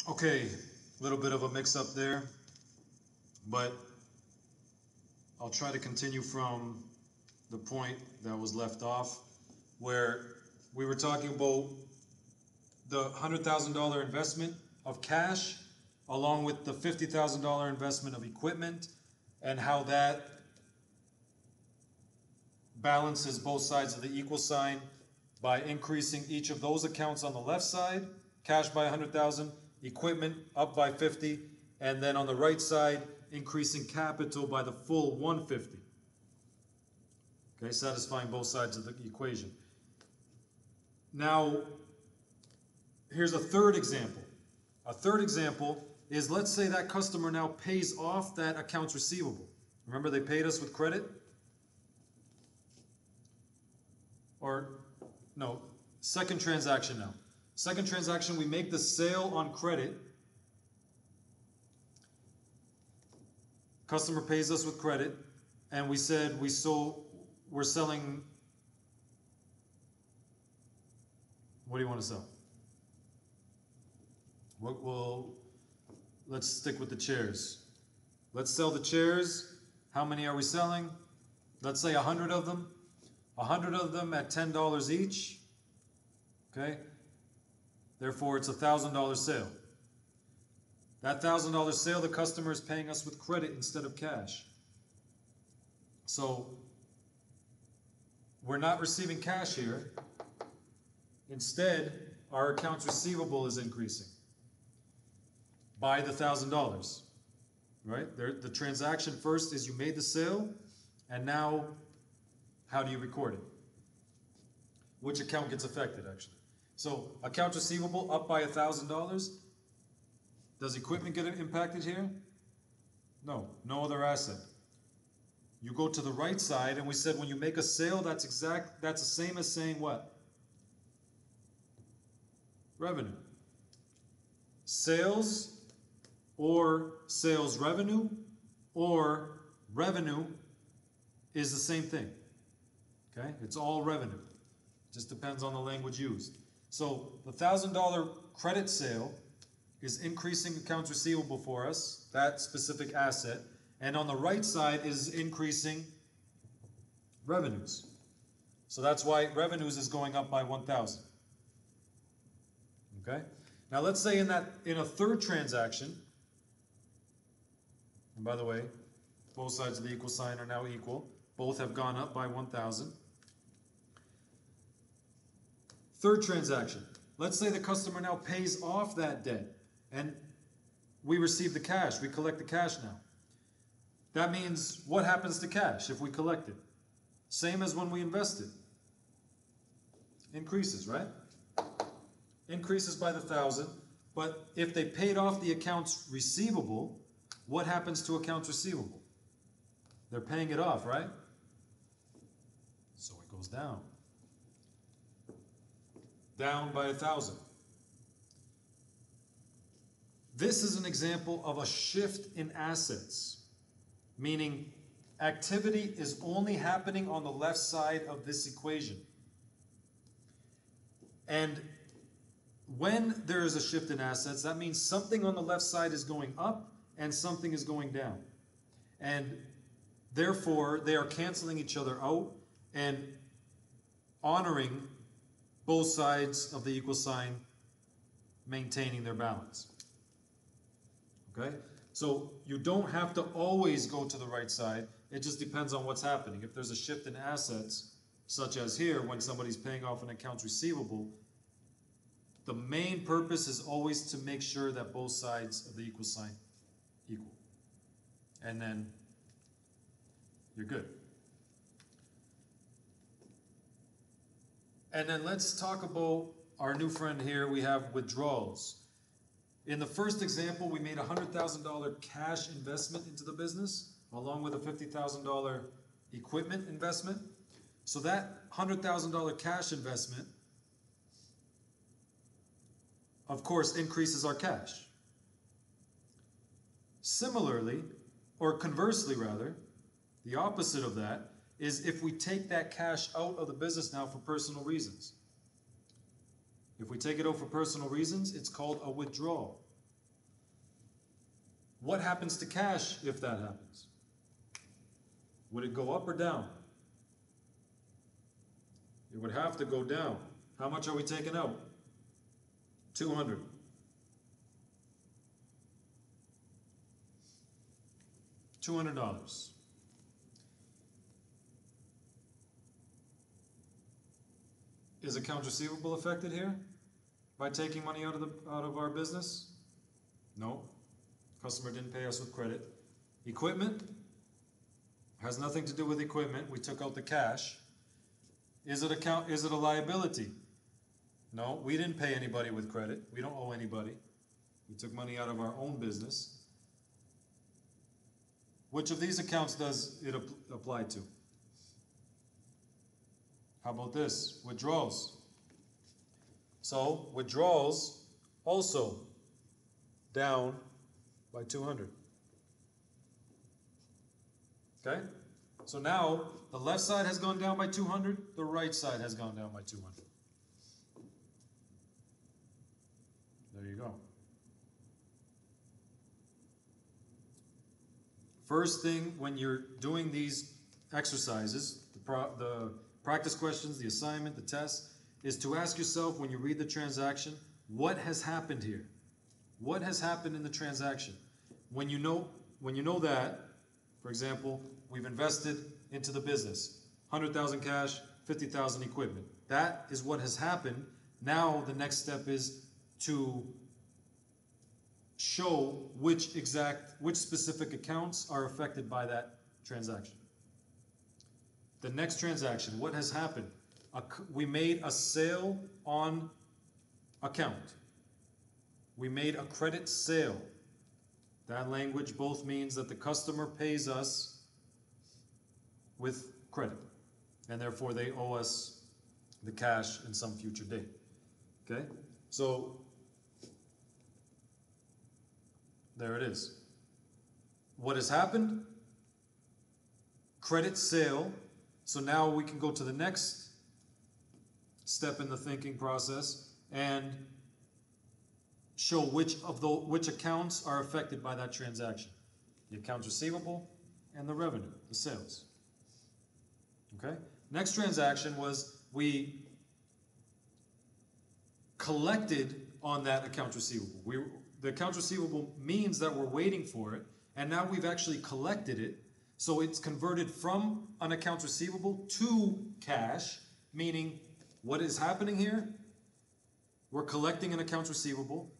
Okay, a little bit of a mix-up there, but I'll try to continue from the point that was left off, where we were talking about the $100,000 investment of cash along with the $50,000 investment of equipment, and how that balances both sides of the equal sign by increasing each of those accounts on the left side, cash by 100,000, equipment up by 50, and then on the right side, increasing capital by the full 150. Okay, satisfying both sides of the equation. Now, here's a third example. A third example is, let's say that customer now pays off that accounts receivable. Remember, they paid us with credit? Or, no, second transaction now. Second transaction, we make the sale on credit. Customer pays us with credit, and we said we're selling. What do you want to sell? Well, let's stick with the chairs. Let's sell the chairs. How many are we selling? Let's say 100 of them. 100 of them at $10 each. Okay? Therefore, it's a $1,000 sale. That $1,000 sale, the customer is paying us with credit instead of cash. So, we're not receiving cash here. Instead, our accounts receivable is increasing by the $1,000. Right? The transaction first is you made the sale, and now how do you record it? Which account gets affected, actually? So, accounts receivable up by $1,000. Does equipment get impacted here? No, no other asset. You go to the right side, and we said when you make a sale, that's the same as saying what? Revenue. Sales or sales revenue or revenue is the same thing. Okay? It's all revenue. Just depends on the language used. So the $1,000 credit sale is increasing accounts receivable for us, that specific asset, and on the right side is increasing revenues. So that's why revenues is going up by 1,000. Okay? Now let's say in a third transaction, and by the way, both sides of the equal sign are now equal. Both have gone up by 1,000. Third transaction. Let's say the customer now pays off that debt, and we receive the cash. We collect the cash now. That means what happens to cash if we collect it? Same as when we invested. Increases, right? Increases by the 1,000. But if they paid off the accounts receivable, what happens to accounts receivable? They're paying it off, right? So it goes down. Down by 1,000. This is an example of a shift in assets, meaning activity is only happening on the left side of this equation. And when there is a shift in assets, that means something on the left side is going up and something is going down. And therefore, they are canceling each other out and honoring both sides of the equal sign, maintaining their balance. Okay? So you don't have to always go to the right side. It just depends on what's happening. If there's a shift in assets, such as here, when somebody's paying off an accounts receivable, the main purpose is always to make sure that both sides of the equal sign equal. And then you're good. And then let's talk about our new friend here. We have withdrawals. In the first example, we made a $100,000 cash investment into the business, along with a $50,000 equipment investment. So that $100,000 cash investment, of course, increases our cash. Similarly, or conversely rather, the opposite of that is if we take that cash out of the business now for personal reasons. If we take it out for personal reasons, it's called a withdrawal. What happens to cash if that happens? Would it go up or down? It would have to go down. How much are we taking out? 200. $200. Is accounts receivable affected here by taking money out of our business? No. Customer didn't pay us with credit. Equipment has nothing to do with equipment. We took out the cash. Is it a liability? No, we didn't pay anybody with credit. We don't owe anybody. We took money out of our own business. Which of these accounts does it apply to? How about this? Withdrawals. So, withdrawals also down by 200. Okay? So now, the left side has gone down by 200, the right side has gone down by 200. There you go. First thing when you're doing these exercises, the practice questions, the assignment, the test, is to ask yourself when you read the transaction, what has happened here? What has happened in the transaction? When you know that, for example, we've invested into the business, 100,000 cash, 50,000 equipment. That is what has happened. Now the next step is to show which specific accounts are affected by that transaction. The next transaction, what has happened? We made a sale on account. We made a credit sale. That language both means that the customer pays us with credit, and therefore they owe us the cash in some future date. Okay? So, there it is. What has happened? Credit sale. So now we can go to the next step in the thinking process and show which accounts are affected by that transaction. The accounts receivable and the revenue, the sales. Okay? Next transaction was we collected on that accounts receivable. The accounts receivable means that we're waiting for it, and now we've actually collected it. So it's converted from an accounts receivable to cash, meaning what is happening here? We're collecting an accounts receivable.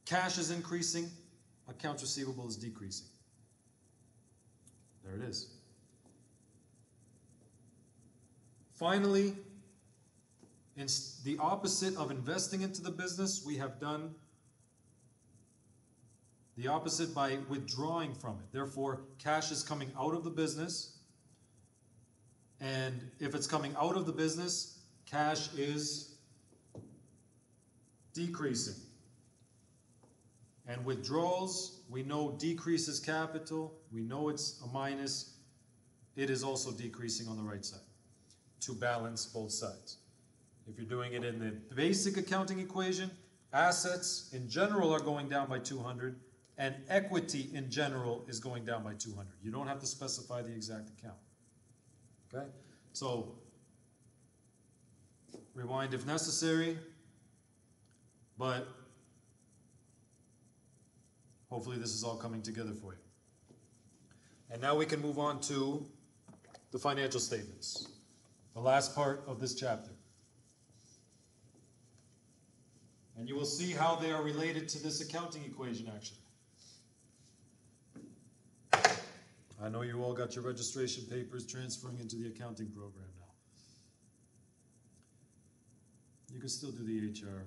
Cash is increasing. Accounts receivable is decreasing. There it is. Finally, in the opposite of investing into the business, we have done the opposite by withdrawing from it. Therefore, cash is coming out of the business. And if it's coming out of the business, cash is decreasing. And withdrawals, we know decreases capital. We know it's a minus. It is also decreasing on the right side to balance both sides. If you're doing it in the basic accounting equation, assets in general are going down by 200. And equity in general is going down by 200. You don't have to specify the exact account. Okay? So, rewind if necessary, but hopefully this is all coming together for you. And now we can move on to the financial statements, the last part of this chapter. And you will see how they are related to this accounting equation, actually. I know you all got your registration papers transferring into the accounting program now. You can still do the HR,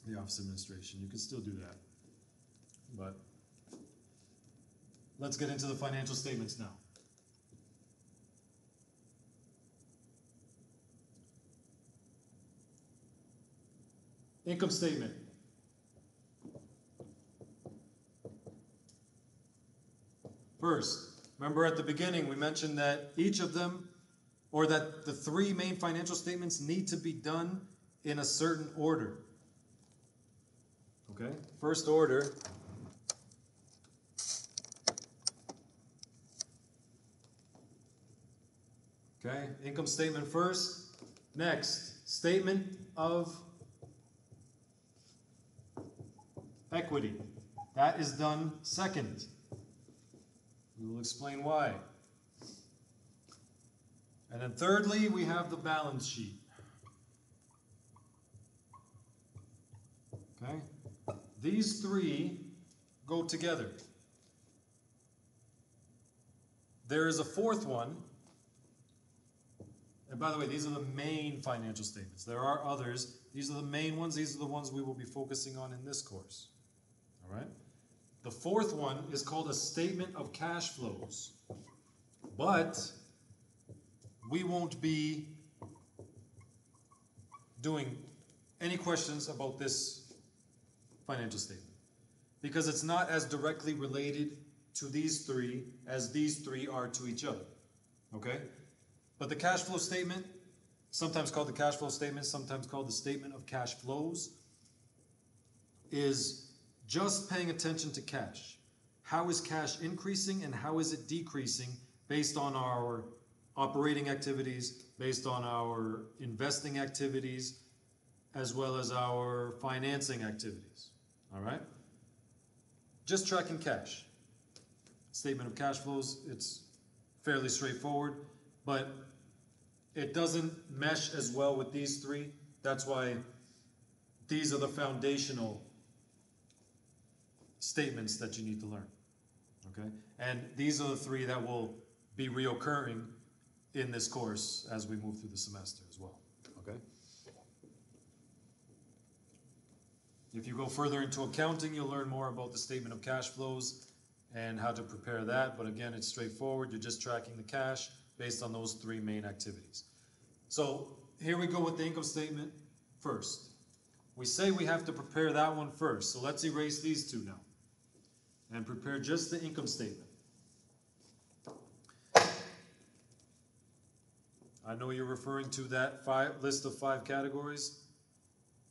the office administration. You can still do that. But let's get into the financial statements now. Income statement. First, remember at the beginning we mentioned that each of them, or that the three main financial statements need to be done in a certain order. Okay? First order Okay, income statement first. Next, statement of equity. That is done second. We will explain why. And then thirdly, we have the balance sheet. Okay? These three go together. There is a fourth one. And by the way, these are the main financial statements. There are others. These are the main ones. These are the ones we will be focusing on in this course. All right? The fourth one is called a statement of cash flows. But we won't be doing any questions about this financial statement because it's not as directly related to these three as these three are to each other. Okay? But the cash flow statement, sometimes called the cash flow statement, sometimes called the statement of cash flows, is just paying attention to cash. How is cash increasing and how is it decreasing based on our operating activities, based on our investing activities, as well as our financing activities. All right? Just tracking cash. Statement of cash flows, it's fairly straightforward, but it doesn't mesh as well with these three. That's why these are the foundational statements that you need to learn. Okay? And these are the three that will be reoccurring in this course as we move through the semester as well. Okay? If you go further into accounting, you'll learn more about the statement of cash flows and how to prepare that. But again, it's straightforward. You're just tracking the cash based on those three main activities. So here we go with the income statement first. We say we have to prepare that one first. So let's erase these two now and prepare just the income statement. I know you're referring to that list of 5 categories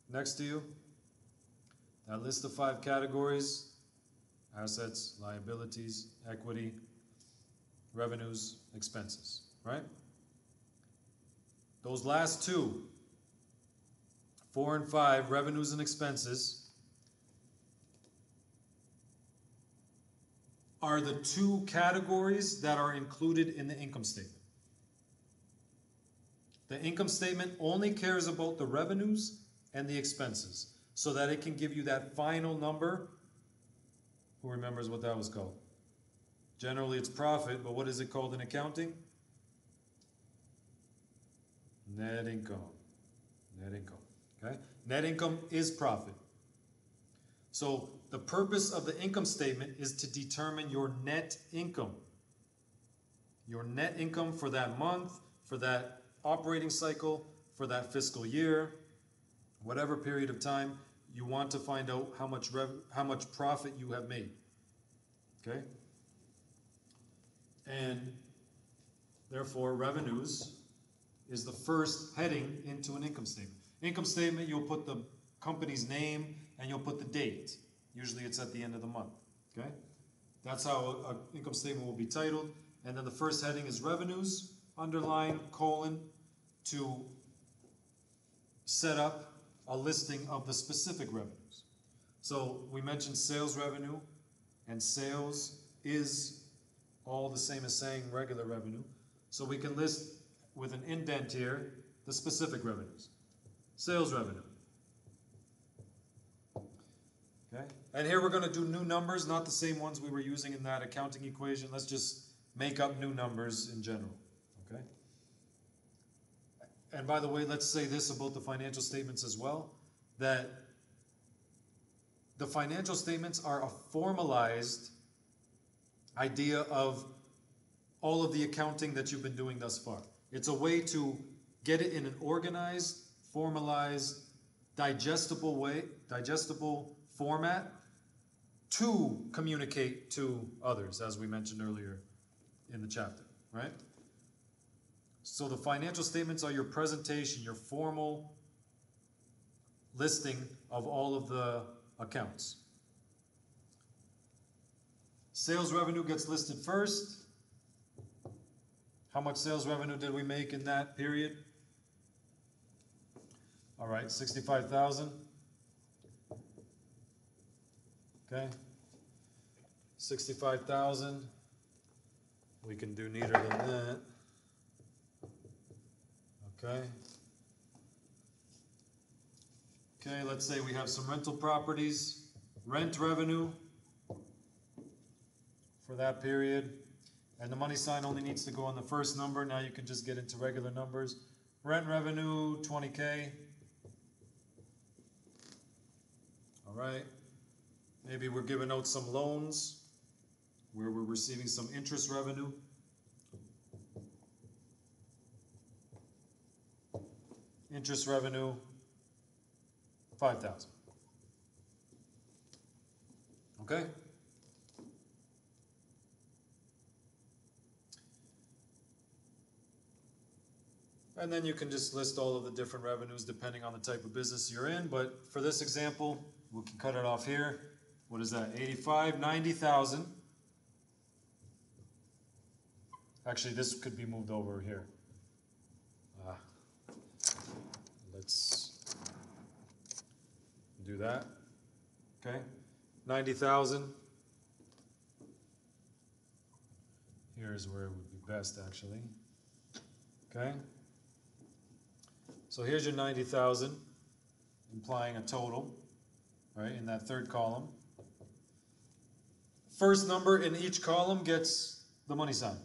next to you. That list of 5 categories: assets, liabilities, equity, revenues, expenses, right? Those last two, 4 and 5, revenues and expenses, are the 2 categories that are included in the income statement. The income statement only cares about the revenues and the expenses so that it can give you that final number. Who remembers what that was called? Generally it's profit, but what is it called in accounting? Net income. Net income. Okay? Net income is profit. So the purpose of the income statement is to determine your net income. Your net income for that month, for that operating cycle, for that fiscal year, whatever period of time, you want to find out how much profit you have made. Okay? And therefore, revenues is the first heading into an income statement. Income statement, you'll put the company's name and you'll put the date. Usually it's at the end of the month. Okay? That's how an income statement will be titled. And then the first heading is revenues, underline, colon, to set up a listing of the specific revenues. So we mentioned sales revenue, and sales is all the same as saying regular revenue. So we can list with an indent here the specific revenues. Sales revenue. Okay? And here we're going to do new numbers, not the same ones we were using in that accounting equation. Let's just make up new numbers in general. Okay? And by the way, let's say this about the financial statements as well, that the financial statements are a formalized idea of all of the accounting that you've been doing thus far. It's a way to get it in an organized, formalized, digestible way, digestible format to communicate to others, as we mentioned earlier in the chapter, right? So the financial statements are your presentation, your formal listing of all of the accounts. Sales revenue gets listed first, How much sales revenue did we make in that period? All right, 65,000. Okay. 65,000. We can do neater than that. Okay. Okay, let's say we have some rental properties. Rent revenue for that period. And the money sign only needs to go on the first number. Now you can just get into regular numbers. Rent revenue, 20K. All right. Maybe we're giving out some loans where we're receiving some interest revenue. Interest revenue, 5,000. Okay? And then you can just list all of the different revenues depending on the type of business you're in. But for this example, we can cut it off here. What is that? 85, 90,000. Actually, this could be moved over here. Let's do that. Okay. 90,000. Here's where it would be best, actually. Okay. So here's your 90,000, implying a total, right, in that third column. First number in each column gets the money sign.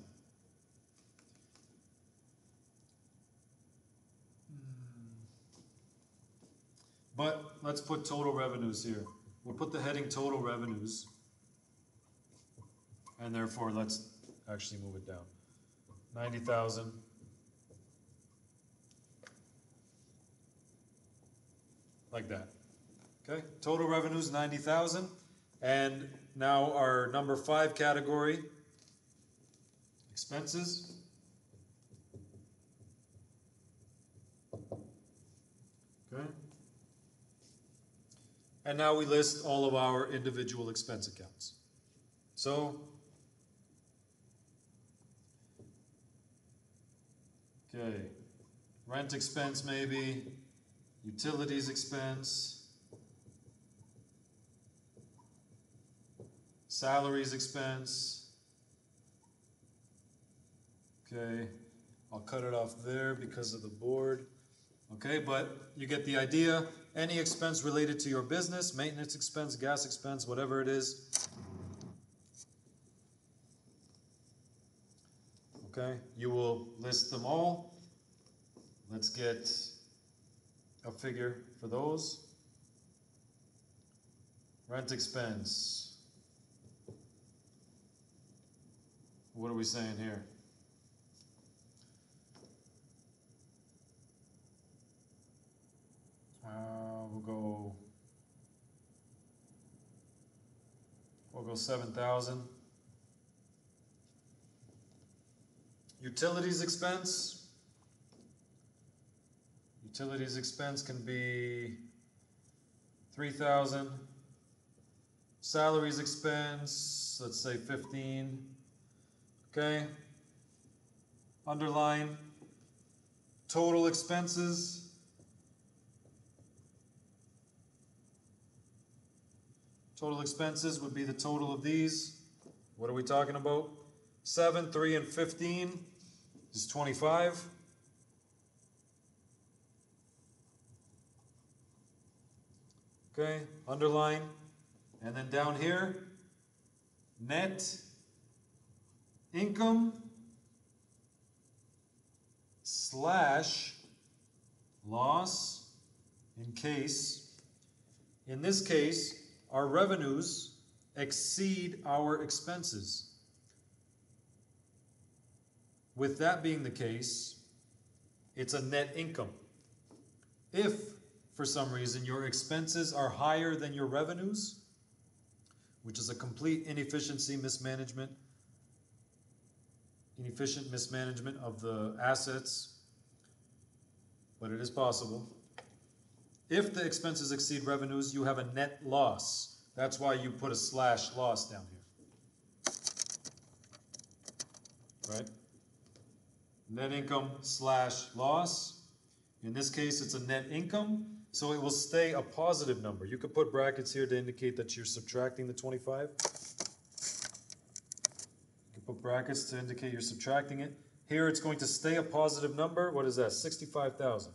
But let's put total revenues here. We'll put the heading total revenues, and therefore let's actually move it down. 90,000. Like that. Okay, total revenues 90,000. And now our number 5 category, expenses. Okay. And now we list all of our individual expense accounts. So, okay, rent expense maybe, utilities expense, salaries expense. Okay, I'll cut it off there because of the board. Okay, but you get the idea. Any expense related to your business, maintenance expense, gas expense, whatever it is. Okay, you will list them all. Let's get a figure for those. Rent expense. What are we saying here? We'll go 7,000. Utilities expense. Utilities expense can be 3,000. Salaries expense, let's say 15. Okay. Underline total expenses. Total expenses would be the total of these. What are we talking about? 7, 3, and 15 is 25. Okay, underline. And then down here, net income slash loss in case. In this case, our revenues exceed our expenses. With that being the case, it's a net income. If, for some reason, your expenses are higher than your revenues, which is a complete inefficient mismanagement of the assets, but it is possible. If the expenses exceed revenues, you have a net loss. That's why you put a slash loss down here. Right? net income slash loss. In this case, it's a net income, so it will stay a positive number. You could put brackets here to indicate that you're subtracting the 25. You can put brackets to indicate you're subtracting it. Here it's going to stay a positive number. What is that? 65,000.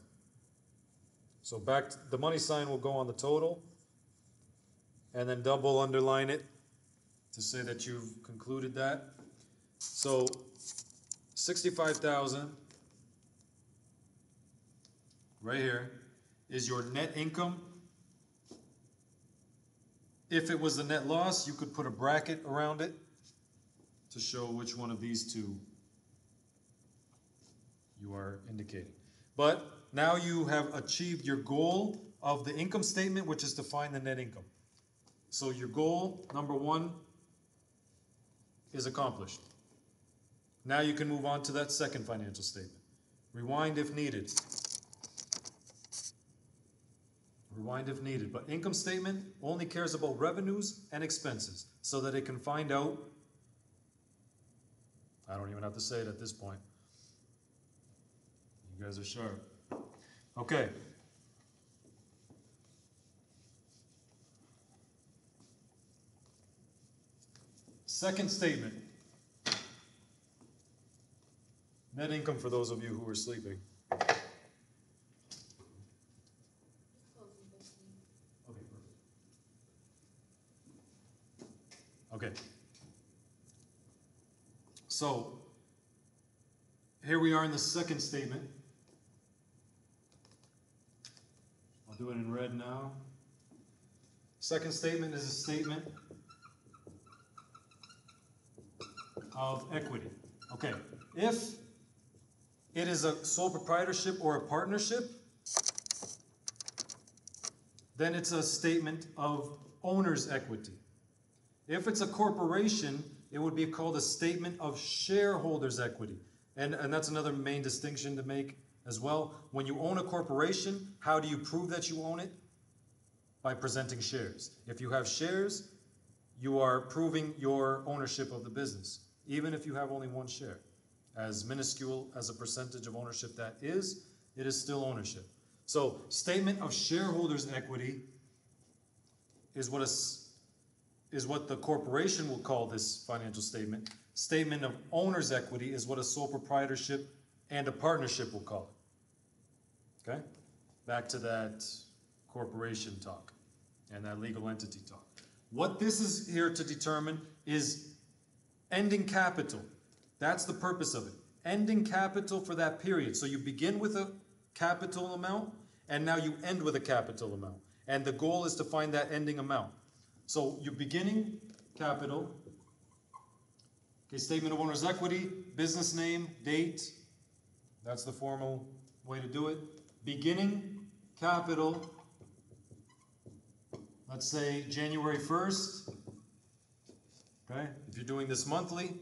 So back to, the money sign will go on the total, and then double underline it to say that you've concluded that. So 65,000 right here is your net income. If it was the net loss, you could put a bracket around it to show which one of these two you are indicating. But now you have achieved your goal of the income statement, which is to find the net income. So your goal, number one, is accomplished. Now you can move on to that second financial statement. Rewind if needed. Rewind if needed. But income statement only cares about revenues and expenses so that it can find out, I don't even have to say it at this point. You guys are sharp. Okay. Second statement. Net income for those of you who are sleeping. Okay. So, here we are in the second statement. I'll do it in red now. Second statement is a statement of equity. Okay. If it is a sole proprietorship or a partnership, then it's a statement of owner's equity. If it's a corporation, it would be called a statement of shareholders' equity. And that's another main distinction to make as well. When you own a corporation, how do you prove that you own it? By presenting shares. If you have shares, you are proving your ownership of the business, even if you have only one share. As minuscule as a percentage of ownership that is, it is still ownership. So, statement of shareholders' equity is what the corporation will call this financial statement. Statement of owner's equity is what a sole proprietorship and a partnership will call it. Okay? Back to that corporation talk and that legal entity talk. What this is here to determine is ending capital. That's the purpose of it. Ending capital for that period. So you begin with a capital amount, and now you end with a capital amount. And the goal is to find that ending amount. So your beginning capital, okay, statement of owner's equity, business name, date, that's the formal way to do it. Beginning capital, let's say January 1st, okay? If you're doing this monthly,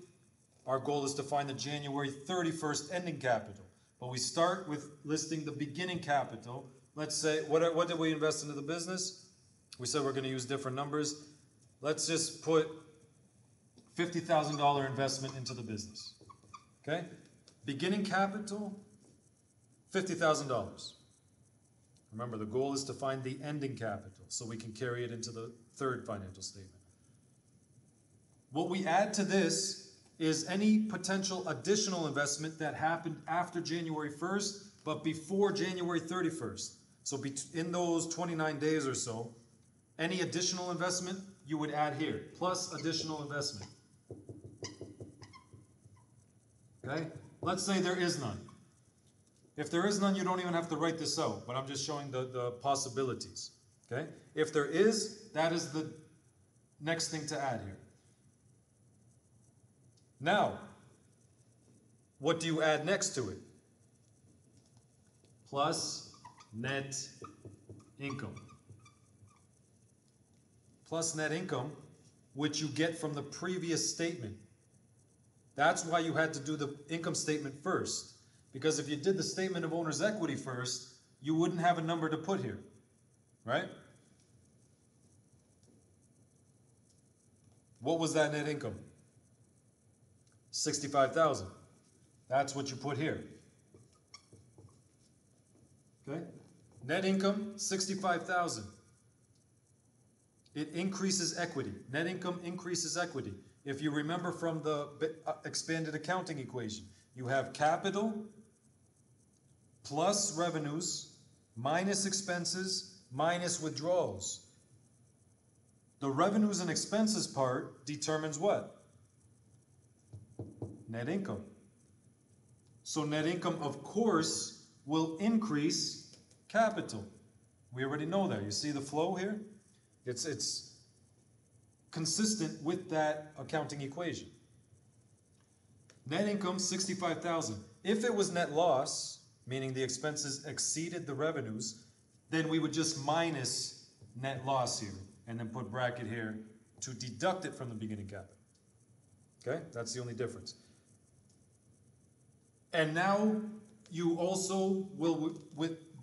our goal is to find the January 31st ending capital. But we start with listing the beginning capital. Let's say, what did we invest into the business? We said we're going to use different numbers. Let's just put $50,000 investment into the business. Okay? Beginning capital, $50,000. Remember, the goal is to find the ending capital so we can carry it into the third financial statement. What we add to this is any potential additional investment that happened after January 1st, but before January 31st. So in those 29 days or so, any additional investment you would add here, plus additional investment. Okay? Let's say there is none. If there is none, you don't even have to write this out, but I'm just showing the possibilities. Okay? If there is, that is the next thing to add here. Now, what do you add next to it? Plus net income. Plus net income, which you get from the previous statement. That's why you had to do the income statement first. Because if you did the statement of owner's equity first, you wouldn't have a number to put here. Right? What was that net income? $65,000. That's what you put here. Okay? Net income, 65,000. It increases equity. Net income increases equity. If you remember from the expanded accounting equation, you have capital plus revenues minus expenses minus withdrawals. The revenues and expenses part determines what? Net income. So net income, of course, will increase capital. We already know that. You see the flow here? It's consistent with that accounting equation. Net income, 65,000. If it was net loss, meaning the expenses exceeded the revenues, then we would just minus net loss here and then put bracket here to deduct it from the beginning capital. Okay? That's the only difference. And now you also will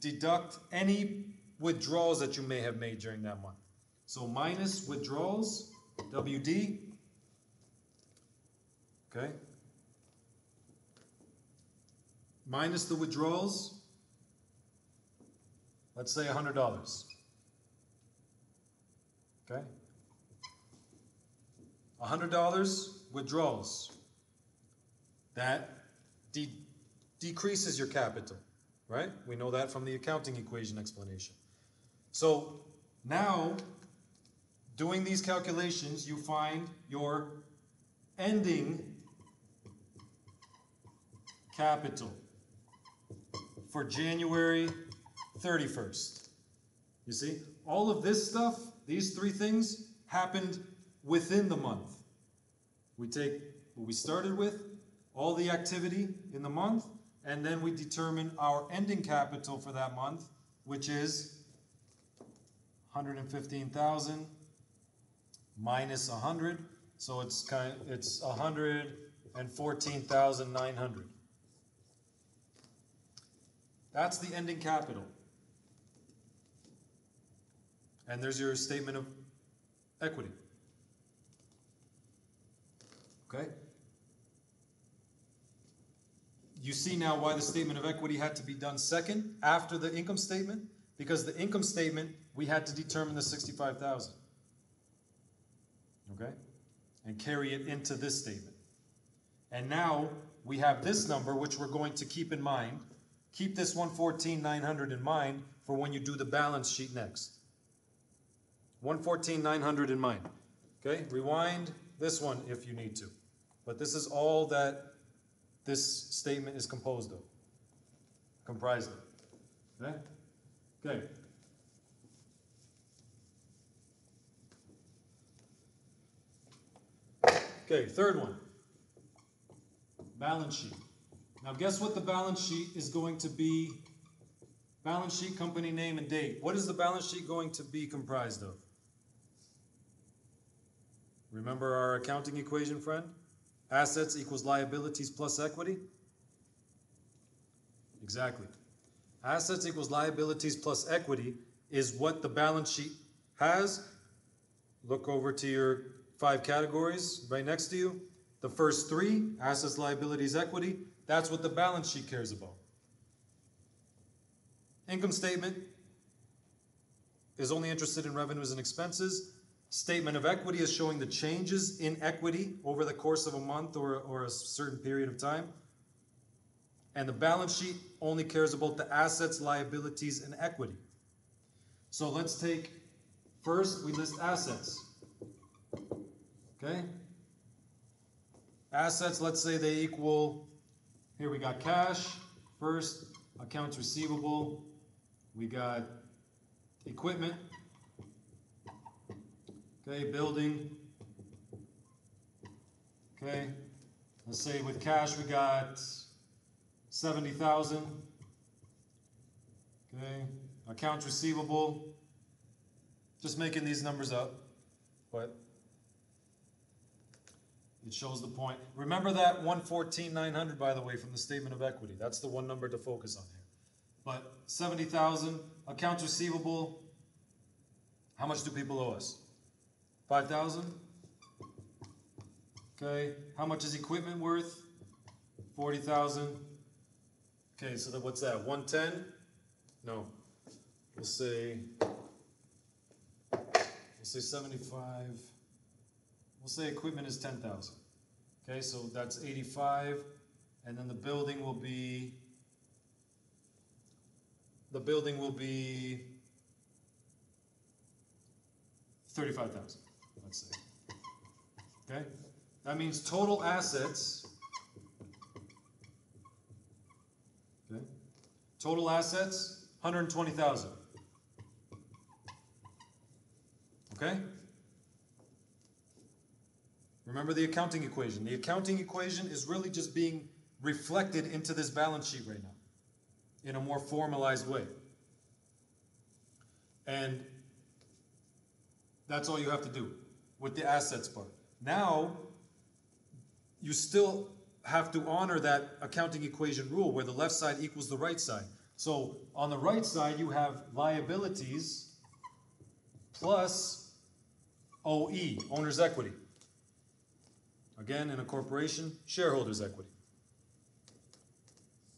deduct any withdrawals that you may have made during that month. So minus withdrawals, WD, okay? Minus the withdrawals, let's say $100, okay? $100 withdrawals. That decreases your capital, right? We know that from the accounting equation explanation. So now, doing these calculations, you find your ending capital for January 31st. You see, all of this stuff, these three things, happened within the month. We take what we started with, all the activity in the month, and then we determine our ending capital for that month, which is 115,000 minus 100, so it's 114,900. That's the ending capital. And there's your statement of equity. Okay? You see now why the statement of equity had to be done second after the income statement, because the income statement we had to determine the 65,000. Okay? And carry it into this statement. And now we have this number which we're going to keep in mind. Keep this 114,900 in mind for when you do the balance sheet next. 114,900 in mind. Okay? Rewind this one if you need to. But this is all that this statement is composed of, comprised of. Okay? Okay. Okay, third one. Balance sheet. Now guess what the balance sheet is going to be? Balance sheet, company name, and date. What is the balance sheet going to be comprised of? Remember our accounting equation, friend? Assets equals liabilities plus equity? Exactly. Assets equals liabilities plus equity is what the balance sheet has. Look over to your 5 categories right next to you. The first 3, assets, liabilities, equity, that's what the balance sheet cares about. Income statement is only interested in revenues and expenses. Statement of equity is showing the changes in equity over the course of a month or a certain period of time. And the balance sheet only cares about the assets, liabilities, and equity. So let's take, first we list assets. Okay? Assets, let's say they equal, here we got cash, first, accounts receivable, we got equipment, okay, building, okay, let's say with cash we got 70,000, okay, accounts receivable, just making these numbers up, but it shows the point. Remember that 114,900, by the way, from the statement of equity. That's the one number to focus on here. But 70,000, accounts receivable, how much do people owe us? 5,000? Okay, how much is equipment worth? 40,000. Okay, so then what's that? 110? No. We'll say 75. We'll say equipment is 10,000. Okay, so that's 85, and then the building will be 35,000, let's say. Okay? That means total assets, okay? Total assets, 120,000. Okay? Remember the accounting equation. The accounting equation is really just being reflected into this balance sheet right now in a more formalized way. And that's all you have to do with the assets part. Now, you still have to honor that accounting equation rule where the left side equals the right side. So on the right side, you have liabilities plus OE, owner's equity. Again, in a corporation, shareholders' equity.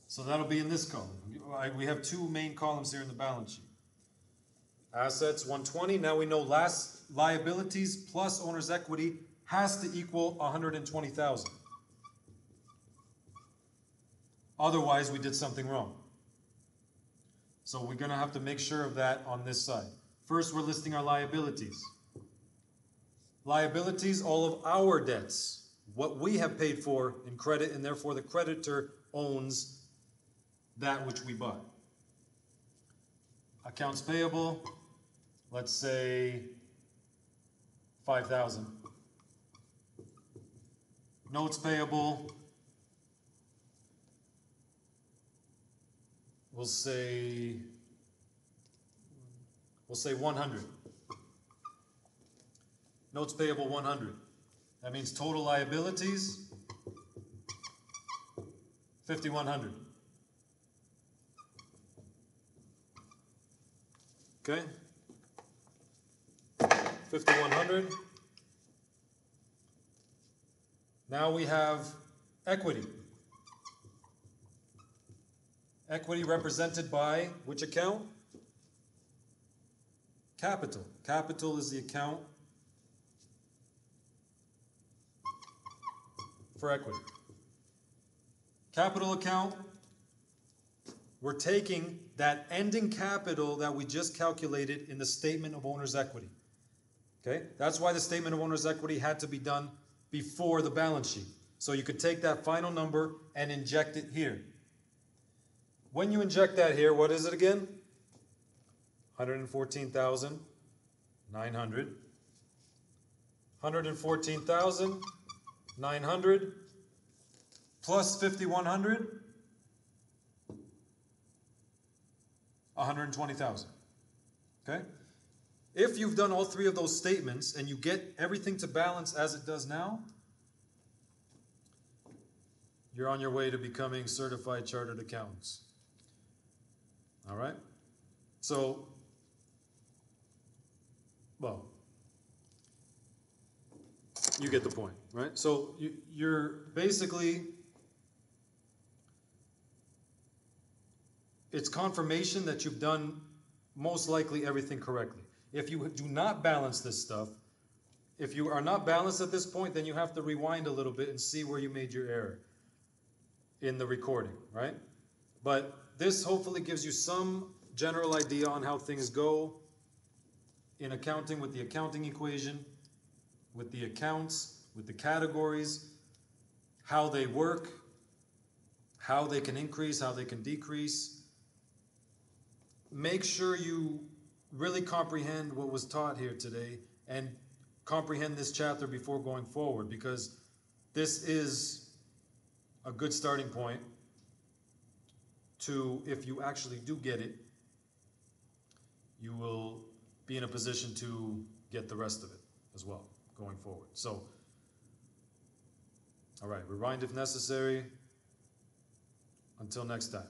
So that'll be in this column. We have two main columns here in the balance sheet. Assets, 120. Now we know liabilities plus owner's equity has to equal 120,000. Otherwise, we did something wrong. So we're going to have to make sure of that on this side. First, we're listing our liabilities. Liabilities, all of our debts, what we have paid for in credit, and therefore the creditor owns that which we bought. Accounts payable, let's say 5,000. Notes payable, we'll say 100. Notes payable 100. That means total liabilities 5,100. Okay? 5,100. Now we have equity. Equity represented by which account? Capital. Capital is the account for equity. Capital account, we're taking that ending capital that we just calculated in the statement of owner's equity. Okay? That's why the statement of owner's equity had to be done before the balance sheet. So you could take that final number and inject it here. When you inject that here, what is it again? 114,900. 114,900 plus 5,100, 120,000. Okay? If you've done all three of those statements and you get everything to balance as it does now, you're on your way to becoming certified chartered accountants. All right? So, well, you get the point, right? So you're basically, it's confirmation that you've done most likely everything correctly. If you do not balance this stuff, if you are not balanced at this point, then you have to rewind a little bit and see where you made your error in the recording, right? But this hopefully gives you some general idea on how things go in accounting with the accounting equation, with the accounts, with the categories, how they work, how they can increase, how they can decrease. Make sure you really comprehend what was taught here today and comprehend this chapter before going forward, because this is a good starting point to, if you actually do get it, you will be in a position to get the rest of it as well going forward. So, all right, rewind if necessary. Until next time.